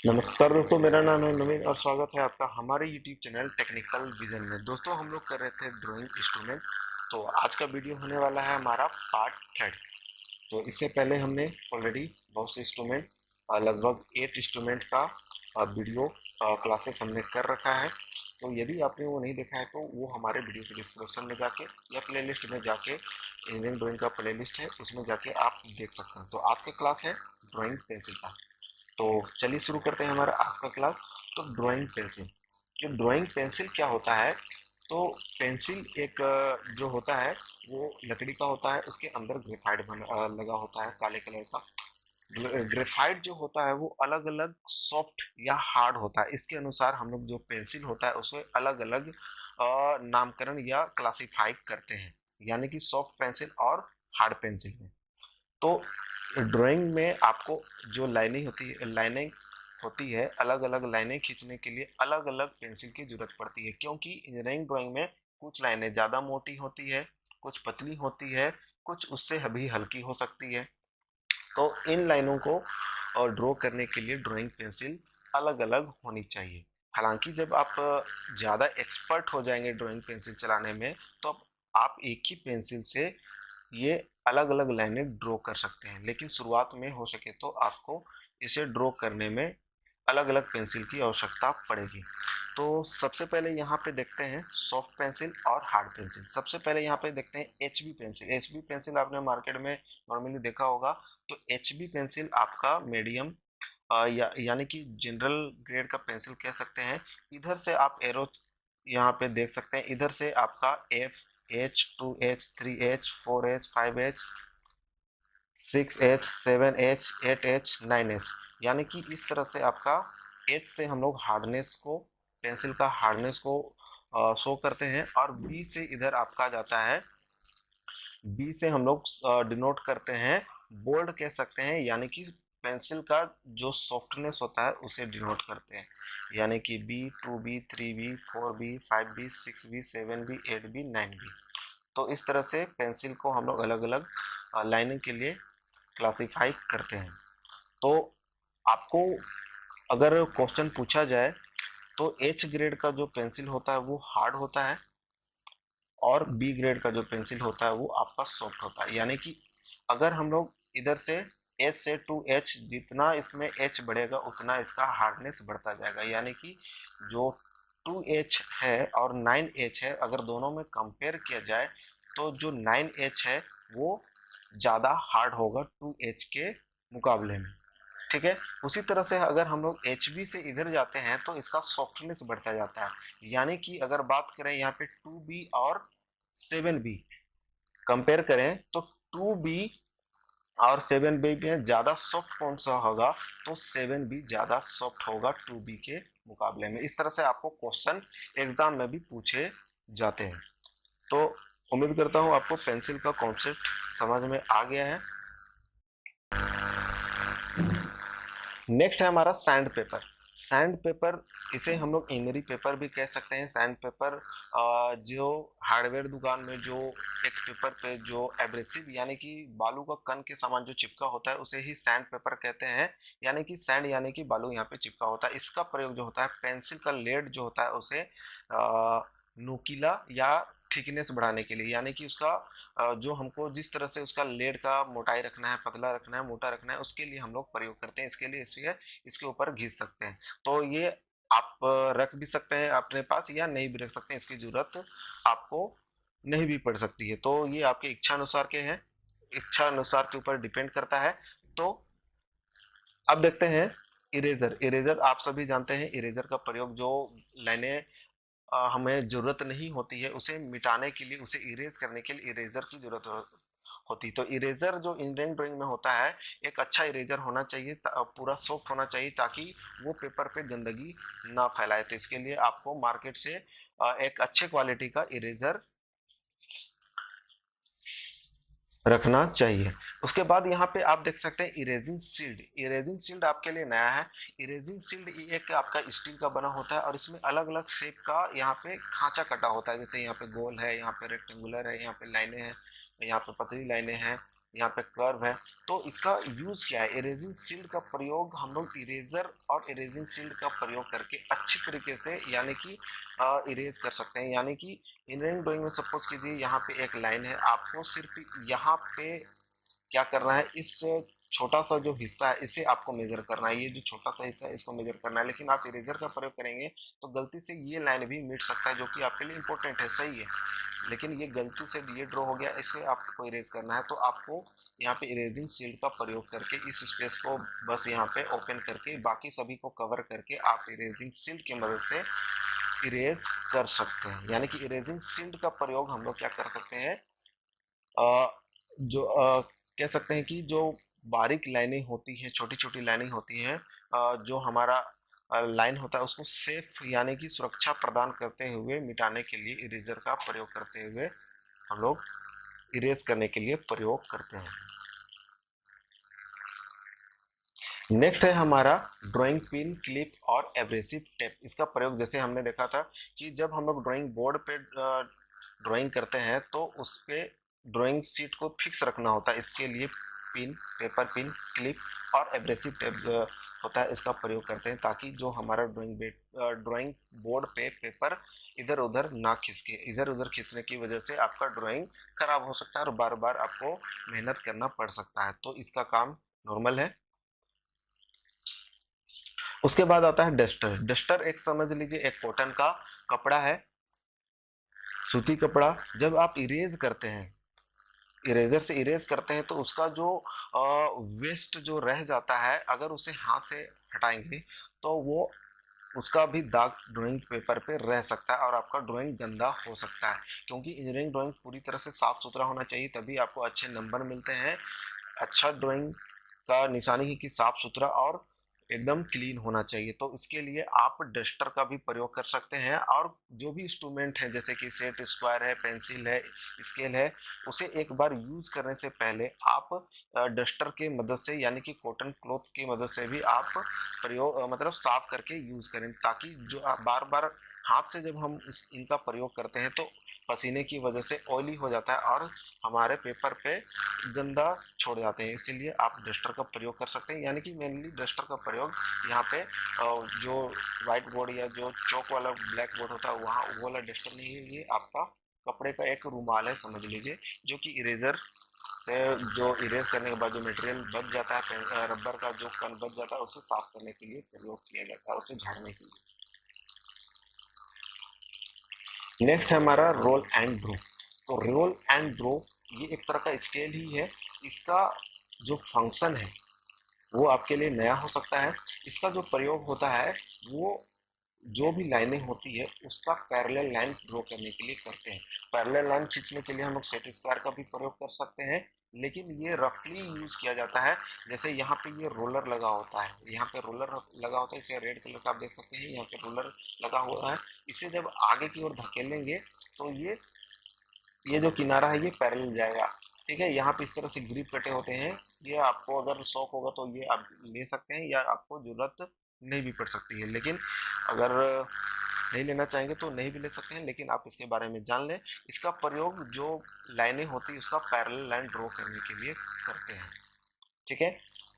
नमस्कार दोस्तों, मेरा नाम है नवीन और स्वागत है आपका हमारे YouTube चैनल टेक्निकल विजन में। दोस्तों, हम लोग कर रहे थे ड्राइंग इंस्ट्रूमेंट। तो आज का वीडियो होने वाला है हमारा पार्ट थर्ड। तो इससे पहले हमने ऑलरेडी बहुत से इंस्ट्रूमेंट, लगभग 8 इंस्ट्रूमेंट का वीडियो क्लासेस हमने कर रखा है। तो यदि आपने वो नहीं देखा है तो वो हमारे वीडियो के डिस्क्रिप्शन में जाके या प्लेलिस्ट में जाके, इंडियन ड्राइंग का प्लेलिस्ट है उसमें जाके आप देख सकते हैं। तो आज का क्लास है ड्राइंग पेंसिल का। तो चलिए शुरू करते हैं हमारा आज का क्लास। तो ड्राइंग पेंसिल, जो ड्राइंग पेंसिल क्या होता है, तो पेंसिल एक जो होता है वो लकड़ी का होता है। उसके अंदर ग्रेफाइट लगा होता है काले कलर का। ग्रेफाइट जो होता है वो अलग अलग सॉफ्ट या हार्ड होता है। इसके अनुसार हम लोग जो पेंसिल होता है उसे अलग अलग नामकरण या क्लासिफाई करते हैं, यानी कि सॉफ्ट पेंसिल और हार्ड पेंसिल में। तो ड्राइंग में आपको जो लाइनिंग होती है, अलग अलग लाइनें खींचने के लिए अलग अलग पेंसिल की जरूरत पड़ती है, क्योंकि इंजीनियरिंग ड्राइंग में कुछ लाइनें ज़्यादा मोटी होती है, कुछ पतली होती है, कुछ उससे भी हल्की हो सकती है। तो इन लाइनों को ड्रॉ करने के लिए ड्राइंग पेंसिल अलग अलग होनी चाहिए। हालांकि जब आप ज़्यादा एक्सपर्ट हो जाएंगे ड्राइंग पेंसिल चलाने में, तो आप एक ही पेंसिल से ये अलग अलग लाइनें ड्रॉ कर सकते हैं। लेकिन शुरुआत में हो सके तो आपको इसे ड्रॉ करने में अलग अलग पेंसिल की आवश्यकता पड़ेगी। तो सबसे पहले यहाँ पे देखते हैं सॉफ्ट पेंसिल और हार्ड पेंसिल। सबसे पहले यहाँ पे देखते हैं H B pencil. H B pencil आपने मार्केट में नॉर्मली देखा होगा। तो एच बी पेंसिल आपका मीडियम यानी कि जनरल ग्रेड का पेंसिल कह सकते हैं। इधर से आप एरो यहाँ पे देख सकते हैं। इधर से आपका F H, 2H, 3H, 4H, 5H, 6H, 7H, 8H, 9H, यानी कि इस तरह से आपका H से हम लोग हार्डनेस को, पेंसिल का हार्डनेस को शो करते हैं। और B से इधर आपका जाता है, B से हम लोग डिनोट करते हैं, बोल्ड कह सकते हैं, यानी कि पेंसिल का जो सॉफ्टनेस होता है उसे डिनोट करते हैं। यानी कि B, 2B, 3B, 4B, 5B, 6B, 7B, 8B, 9B। तो इस तरह से पेंसिल को हम लोग अलग अलग लाइनिंग के लिए क्लासिफाई करते हैं। तो आपको अगर क्वेश्चन पूछा जाए तो एच ग्रेड का जो पेंसिल होता है वो हार्ड होता है, और बी ग्रेड का जो पेंसिल होता है वो आपका सॉफ्ट होता है। यानी कि अगर हम लोग इधर से एच से 2H, जितना इसमें एच बढ़ेगा उतना इसका हार्डनेस बढ़ता जाएगा। यानी कि जो 2H है और 9H है, अगर दोनों में कंपेयर किया जाए तो जो 9H है वो ज़्यादा हार्ड होगा 2H के मुकाबले में। ठीक है। उसी तरह से अगर हम लोग एच बी से इधर जाते हैं तो इसका सॉफ्टनेस बढ़ता जाता है। यानी कि अगर बात करें यहाँ पे 2B और 7B कंपेयर करें, तो 2B और 7B में ज़्यादा सॉफ्ट कौन सा होगा, तो 7B ज़्यादा सॉफ्ट होगा 2B के मुकाबले में। इस तरह से आपको क्वेश्चन एग्जाम में भी पूछे जाते हैं। तो उम्मीद करता हूँ आपको पेंसिल का कॉन्सेप्ट समझ में आ गया है। नेक्स्ट है हमारा सैंड पेपर। सैंड पेपर, इसे हम लोग इमरी पेपर भी कह सकते हैं। सैंड पेपर जो हार्डवेयर दुकान में जो एक पेपर पे जो एब्रेसिव यानी कि बालू का कण के समान जो चिपका होता है उसे ही सैंड पेपर कहते हैं। यानी कि सैंड यानी कि बालू यहाँ पे चिपका होता है। इसका प्रयोग जो होता है पेंसिल का लेड जो होता है उसे नुकीला या थिकनेस बढ़ाने के लिए, यानी कि उसका जो हमको जिस तरह से उसका लेड का मोटाई रखना है, पतला रखना है, मोटा रखना है, उसके लिए हम लोग प्रयोग करते हैं। इसके लिए इसे इसके ऊपर घिस सकते हैं। तो ये आप रख भी सकते हैं अपने पास या नहीं भी रख सकते हैं, इसकी जरूरत आपको नहीं भी पड़ सकती है। तो ये आपके इच्छा अनुसार के हैं, इच्छा अनुसार के ऊपर डिपेंड करता है। तो अब देखते हैं इरेजर। इरेजर आप सभी जानते हैं, इरेजर का प्रयोग जो लाइनें हमें जरूरत नहीं होती है उसे मिटाने के लिए, उसे इरेज करने के लिए इरेजर की जरूरत होती। तो इरेजर जो इंडियन ड्राइंग में होता है, एक अच्छा इरेजर होना चाहिए, पूरा सॉफ्ट होना चाहिए, ताकि वो पेपर पे गंदगी ना फैलाए। तो इसके लिए आपको मार्केट से एक अच्छे क्वालिटी का इरेजर रखना चाहिए। उसके बाद यहाँ पे आप देख सकते हैं इरेजिंग शील्ड। इरेजिंग शील्ड आपके लिए नया है। इरेजिंग शील्ड एक आपका स्टील का बना होता है और इसमें अलग अलग शेप का यहाँ पे खांचा कटा होता है। जैसे यहाँ पे गोल है, यहाँ पे रेक्टेंगुलर है, यहाँ पे लाइनें हैं, यहाँ पे पतली लाइनें हैं, यहाँ पे कर्व है। तो इसका यूज क्या है, इरेजिंग शील्ड का प्रयोग हम लोग इरेजर और इरेजिंग शील्ड का प्रयोग करके अच्छी तरीके से यानी कि इरेज कर सकते हैं। यानी कि इंजीनियरिंग ड्राइंग में सपोज कीजिए यहाँ पे एक लाइन है, आपको सिर्फ यहाँ पे क्या करना है, इस छोटा सा जो हिस्सा है इसे आपको मेजर करना है, ये जो छोटा सा हिस्सा है इसको मेजर करना है। लेकिन आप इरेजर का प्रयोग करेंगे तो गलती से ये लाइन भी मिट सकता है, जो कि आपके लिए इंपॉर्टेंट है, सही है, लेकिन ये गलती से ये ड्रॉ हो गया, इसे आपको इरेज करना है। तो आपको यहाँ पे इरेजिंग शील्ड का प्रयोग करके इस स्पेस को बस यहाँ पे ओपन करके बाकी सभी को कवर करके आप इरेजिंग शील्ड की मदद से इरेज कर सकते हैं। यानी कि इरेजिंग शील्ड का प्रयोग हम लोग क्या कर सकते हैं, जो कह सकते हैं कि जो बारीक लाइनें होती हैं, छोटी छोटी लाइनें होती हैं, जो हमारा लाइन होता है उसको सेफ यानी कि सुरक्षा प्रदान करते हुए मिटाने के लिए इरेजर का प्रयोग करते हुए हम लोग इरेज करने के लिए प्रयोग करते हैं। नेक्स्ट है हमारा ड्राइंग पिन, क्लिप और एब्रेसिव टेप। इसका प्रयोग जैसे हमने देखा था कि जब हम लोग ड्राइंग बोर्ड पे ड्राइंग करते हैं तो उस पे ड्राइंग शीट को फिक्स रखना होता है। इसके लिए पिन, पेपर पिन, क्लिप और एब्रेसिव टेप होता है, इसका प्रयोग करते हैं ताकि जो हमारा ड्राइंग बोर्ड पे पेपर इधर उधर ना खिसके। इधर उधर खिसने की वजह से आपका ड्राइंग खराब हो सकता है और बार बार आपको मेहनत करना पड़ सकता है, तो इसका काम नॉर्मल है। उसके बाद आता है डस्टर। डस्टर एक समझ लीजिए एक कॉटन का कपड़ा है, सूती कपड़ा। जब आप इरेज करते हैं, इरेजर से इरेज करते हैं तो उसका जो वेस्ट जो रह जाता है, अगर उसे हाथ से हटाएंगे तो वो उसका भी दाग ड्राइंग पेपर पे रह सकता है और आपका ड्राइंग गंदा हो सकता है। क्योंकि इंजीनियरिंग ड्राइंग पूरी तरह से साफ सुथरा होना चाहिए, तभी आपको अच्छे नंबर मिलते हैं। अच्छा ड्राइंग का निशानी है कि साफ सुथरा और एकदम क्लीन होना चाहिए। तो इसके लिए आप डस्टर का भी प्रयोग कर सकते हैं और जो भी इंस्ट्रूमेंट है जैसे कि सेट स्क्वायर है, पेंसिल है, स्केल है, उसे एक बार यूज करने से पहले आप डस्टर के मदद से यानी कि कॉटन क्लॉथ की मदद से भी आप प्रयोग मतलब साफ करके यूज करें, ताकि जो आप बार बार हाथ से जब हम इनका प्रयोग करते हैं तो पसीने की वजह से ऑयली हो जाता है और हमारे पेपर पे गंदा छोड़ जाते हैं। इसीलिए आप डस्टर का प्रयोग कर सकते हैं। यानी कि मेनली डस्टर का प्रयोग यहाँ पे जो वाइट बोर्ड या जो चौक वाला ब्लैक बोर्ड होता है वहाँ वो वाला डस्टर नहीं है, ये आपका कपड़े का एक रुमाल है समझ लीजिए, जो कि इरेजर से जो इरेज करने के बाद जो मटेरियल बच जाता है, रबर का जो कण बच जाता है उसे साफ करने के लिए प्रयोग किया जाता है, उसे झाड़ने के लिए। नेक्स्ट है हमारा रोल एंड ड्रॉ। तो रोल एंड ड्रॉ ये एक तरह का स्केल ही है। इसका जो फंक्शन है वो आपके लिए नया हो सकता है। इसका जो प्रयोग होता है वो जो भी लाइनें होती है उसका पैरेलल लाइन ड्रॉ करने के लिए करते हैं। पैरेलल लाइन खींचने के लिए हम लोग सेट स्क्वायर का भी प्रयोग कर सकते हैं, लेकिन ये रफली यूज किया जाता है। जैसे यहाँ पे ये रोलर लगा होता है, यहाँ पे रोलर लगा होता है, इसे रेड कलर का आप देख सकते हैं, यहाँ पे रोलर लगा हुआ है। इसे जब आगे की ओर धकेलेंगे तो ये जो किनारा है ये पैरेलल जाएगा, ठीक है। यहाँ पे इस तरह से ग्रिप कटे होते हैं, ये आपको अगर शौक होगा तो ये आप ले सकते हैं या आपको जरूरत नहीं भी पड़ सकती है, लेकिन अगर नहीं लेना चाहेंगे तो नहीं भी ले सकते हैं, लेकिन आप इसके बारे में जान लें। इसका प्रयोग जो लाइनें होती है उसका पैरेलल लाइन ड्रॉ करने के लिए करते हैं, ठीक है।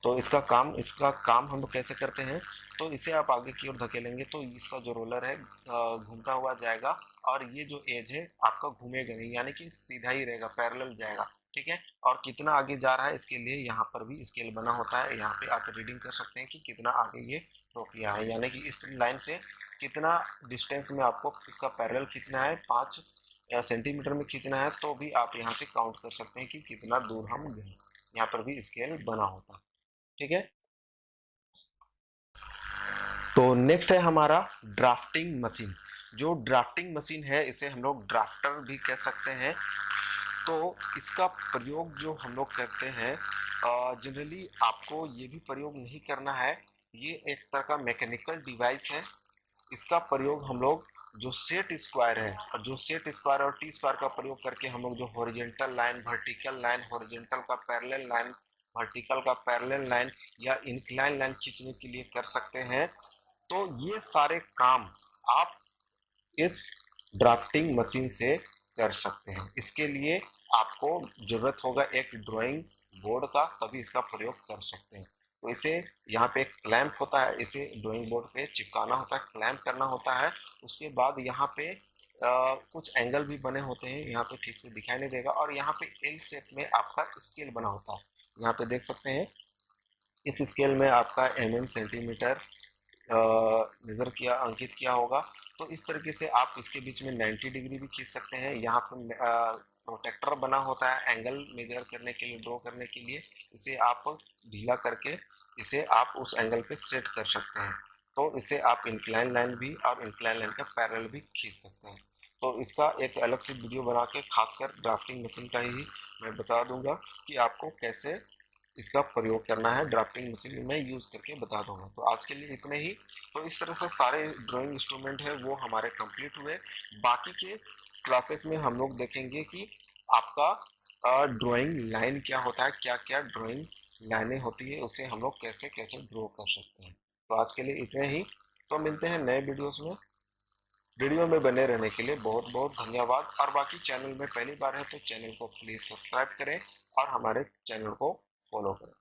तो इसका काम हम लोग कैसे करते हैं, तो इसे आप आगे की ओर धकेलेंगे तो इसका जो रोलर है घूमता हुआ जाएगा और ये जो एज है आपका घूमेगा नहीं, यानी कि सीधा ही रहेगा, पैरेलल जाएगा, ठीक है। और कितना आगे जा रहा है इसके लिए यहाँ पर भी स्केल बना होता है, यहाँ पे आप रीडिंग कर सकते हैं कि कितना आगे ये ड्रॉ किया है, यानी कि इस लाइन से कितना डिस्टेंस में आपको इसका पैरेलल खींचना है, 5 सेंटीमीटर में खींचना है, तो भी आप यहाँ से काउंट कर सकते हैं कि कितना दूर हम गए। यहाँ पर भी स्केल बना होता है, ठीक है। तो नेक्स्ट है हमारा ड्राफ्टिंग मशीन। जो ड्राफ्टिंग मशीन है इसे हम लोग ड्राफ्टर भी कह सकते हैं। तो इसका प्रयोग जो हम लोग करते हैं, जनरली आपको ये भी प्रयोग नहीं करना है, ये एक तरह का मैकेनिकल डिवाइस है। इसका प्रयोग हम लोग जो सेट स्क्वायर है और जो सेट स्क्वायर और टी स्क्वायर का प्रयोग करके हम लोग जो horizontal line, vertical line, horizontal का पैरेलल लाइन, वर्टिकल का पैरेलल लाइन या इंक्लाइन लाइन खींचने के लिए कर सकते हैं। तो ये सारे काम आप इस ड्राफ्टिंग मशीन से कर सकते हैं। इसके लिए आपको ज़रूरत होगा एक ड्राइंग बोर्ड का, तभी इसका प्रयोग कर सकते हैं। तो इसे यहाँ पे एक क्लैंप होता है, इसे ड्राइंग बोर्ड पे चिपकाना होता है, क्लैंप करना होता है। उसके बाद यहाँ पे कुछ एंगल भी बने होते हैं, यहाँ पे ठीक से दिखाई नहीं देगा, और यहाँ पे एल शेप में आपका स्केल बना होता है। यहाँ पे देख सकते हैं, इस स्केल में आपका सेंटीमीटर मेजर किया, अंकित किया होगा। तो इस तरीके से आप इसके बीच में 90 डिग्री भी खींच सकते हैं। यहाँ पर प्रोटेक्टर बना होता है एंगल मेजर करने के लिए, ड्रॉ करने के लिए। इसे आप ढीला करके इसे आप उस एंगल पे सेट कर सकते हैं। तो इसे आप इंक्लाइन लाइन भी और इंक्लाइन लाइन का पैरेलल भी खींच सकते हैं। तो इसका एक अलग से वीडियो बना के खासकर ड्राफ्टिंग मशीन का ही मैं बता दूंगा कि आपको कैसे इसका प्रयोग करना है। ड्राफ्टिंग मशीन में यूज़ करके बता दूंगा। तो आज के लिए इतने ही। तो इस तरह से सारे ड्राइंग इंस्ट्रूमेंट है वो हमारे कंप्लीट हुए। बाकी के क्लासेस में हम लोग देखेंगे कि आपका ड्राइंग लाइन क्या होता है, क्या क्या ड्राइंग लाइनें होती है, उसे हम लोग कैसे कैसे ड्रॉ कर सकते हैं। तो आज के लिए इतने ही। तो मिलते हैं नए वीडियोस में। वीडियो में बने रहने के लिए बहुत बहुत धन्यवाद। और बाकी चैनल में पहली बार है तो चैनल को प्लीज़ सब्सक्राइब करें और हमारे चैनल को फॉलो करें।